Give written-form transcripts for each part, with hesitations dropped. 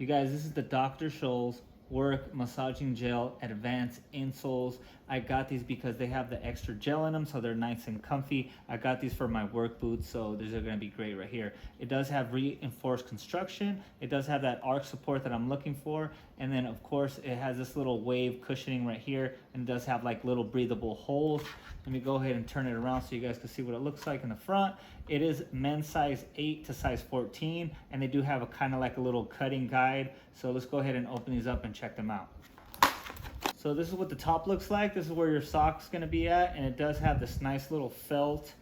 You guys, this is the Dr. Scholl's Work Massaging Gel Advanced Insoles. I got these because they have the extra gel in them, so they're nice and comfy. I got these for my work boots, so these are going to be great right here. It does have reinforced construction. It does have that arch support that I'm looking for, and then of course it has this little wave cushioning right here, and it does have like little breathable holes. Let me go ahead and turn it around so you guys can see what it looks like in the front. It is men's size 8 to size 14, and they do have a kind of like a little cutting guide. So let's go ahead and open these up and check them out. So this is what the top looks like. This is where your sock's gonna be at, and it does have this nice little felt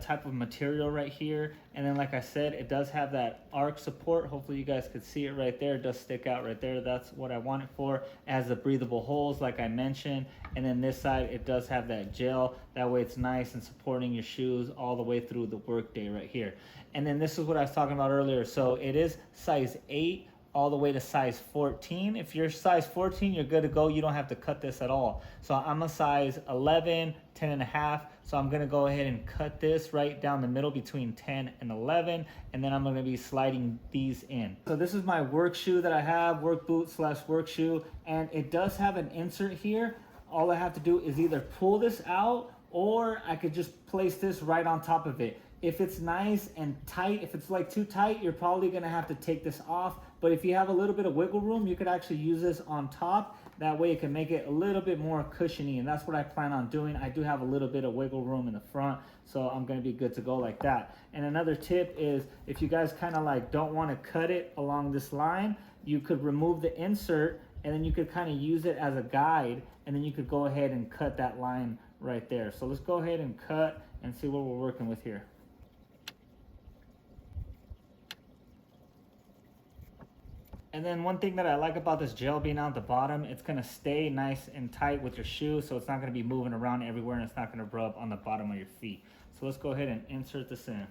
type of material right here. And then like I said, it does have that arch support. Hopefully you guys could see it right there. It does stick out right there. That's what I want it for. It has the breathable holes like I mentioned. And then this side, it does have that gel. That way it's nice and supporting your shoes all the way through the workday right here. And then this is what I was talking about earlier. So it is size 8 all the way to size 14. If you're size 14, you're good to go. You don't have to cut this at all. So I'm a size 11, 10 and a half. So I'm gonna go ahead and cut this right down the middle between 10 and 11. And then I'm gonna be sliding these in. So this is my work shoe that I have, work boot / work shoe. And it does have an insert here. All I have to do is either pull this out, or I could just place this right on top of it. If it's nice and tight, if it's like too tight, you're probably gonna have to take this off. But if you have a little bit of wiggle room, you could actually use this on top. That way it can make it a little bit more cushiony, and that's what I plan on doing. I do have a little bit of wiggle room in the front, so I'm gonna be good to go like that. And another tip is, if you guys kind of like don't wanna cut it along this line, you could remove the insert, and then you could kind of use it as a guide, and then you could go ahead and cut that line right there. So let's go ahead and cut and see what we're working with here. And then one thing that I like about this gel being on the bottom, it's gonna stay nice and tight with your shoe, so it's not gonna be moving around everywhere, and it's not gonna rub on the bottom of your feet. So let's go ahead and insert this in.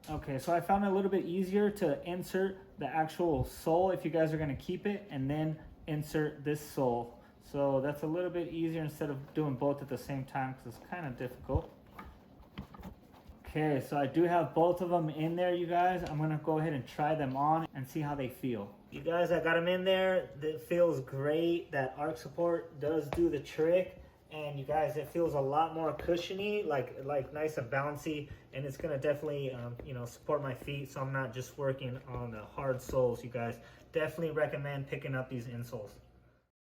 Okay, so I found it a little bit easier to insert the actual sole if you guys are gonna keep it, and then insert this sole. So that's a little bit easier instead of doing both at the same time, because it's kind of difficult. Okay, so I do have both of them in there, you guys. I'm gonna go ahead and try them on and see how they feel. You guys, I got them in there. It feels great. That arch support does do the trick. And you guys, it feels a lot more cushiony, like nice and bouncy. And it's gonna definitely, support my feet, so I'm not just working on the hard soles, you guys. Definitely recommend picking up these insoles.